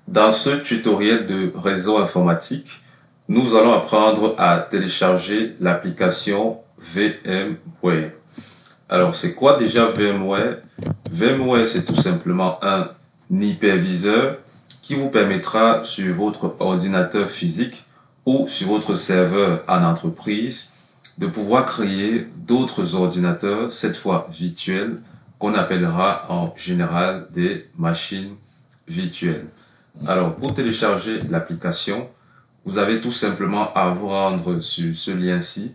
Dans ce tutoriel de réseau informatique, nous allons apprendre à télécharger l'application VMware. Alors, c'est quoi déjà VMware? VMware, c'est tout simplement un hyperviseur qui vous permettra sur votre ordinateur physique ou sur votre serveur en entreprise de pouvoir créer d'autres ordinateurs, cette fois virtuels, qu'on appellera en général des machines virtuelles. Alors, pour télécharger l'application, vous avez tout simplement à vous rendre sur ce lien-ci.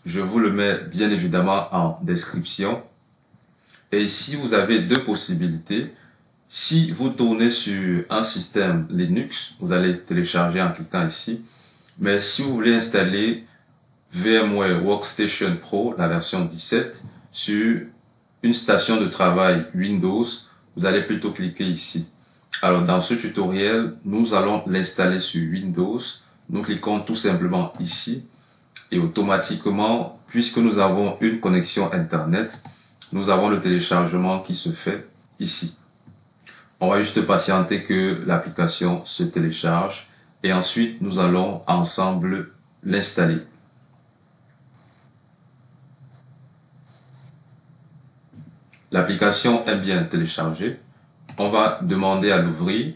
Je vous le mets bien évidemment en description. Et ici, vous avez deux possibilités. Si vous tournez sur un système Linux, vous allez télécharger en cliquant ici. Mais si vous voulez installer VMware Workstation Pro, la version 17, sur une station de travail Windows, vous allez plutôt cliquer ici. Alors, dans ce tutoriel, nous allons l'installer sur Windows. Nous cliquons tout simplement ici et automatiquement, puisque nous avons une connexion Internet, nous avons le téléchargement qui se fait ici. On va juste patienter que l'application se télécharge et ensuite nous allons ensemble l'installer. L'application est bien téléchargée. On va demander à l'ouvrir.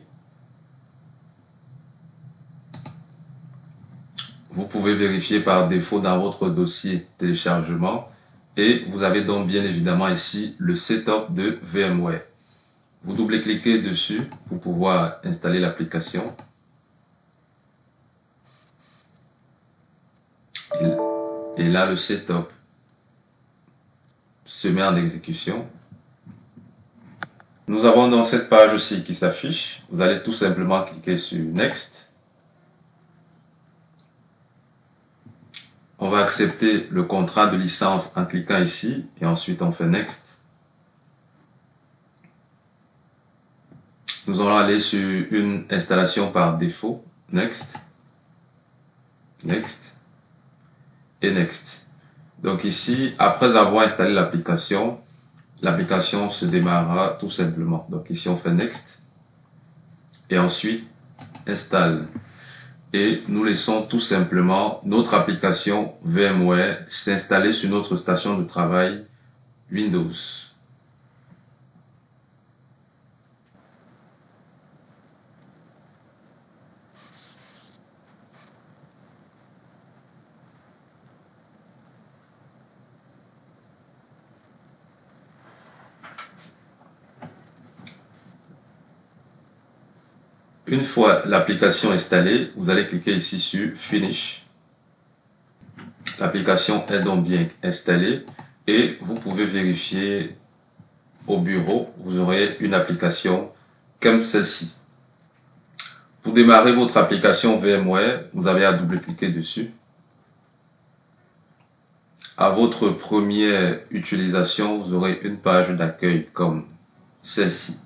Vous pouvez vérifier par défaut dans votre dossier téléchargement et vous avez donc bien évidemment ici le setup de VMware. Vous double-cliquez dessus pour pouvoir installer l'application. Et là, le setup se met en exécution. Nous avons donc cette page aussi qui s'affiche. Vous allez tout simplement cliquer sur Next. On va accepter le contrat de licence en cliquant ici et ensuite on fait Next. Nous allons aller sur une installation par défaut. Next. Next. Et Next. Donc ici, après avoir installé l'application, l'application se démarrera tout simplement. Donc ici, on fait Next. Et ensuite, Installe. Et nous laissons tout simplement notre application VMware s'installer sur notre station de travail Windows. Une fois l'application installée, vous allez cliquer ici sur Finish. L'application est donc bien installée et vous pouvez vérifier au bureau, vous aurez une application comme celle-ci. Pour démarrer votre application VMware, vous avez à double-cliquer dessus. À votre première utilisation, vous aurez une page d'accueil comme celle-ci.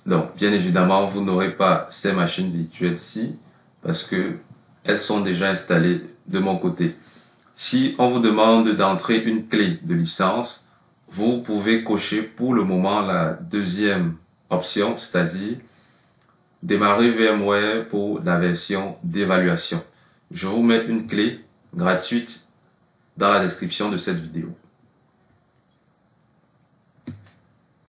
Donc, bien évidemment, vous n'aurez pas ces machines virtuelles-ci parce que elles sont déjà installées de mon côté. Si on vous demande d'entrer une clé de licence, vous pouvez cocher pour le moment la deuxième option, c'est-à-dire démarrer VMware pour la version d'évaluation. Je vous mets une clé gratuite dans la description de cette vidéo.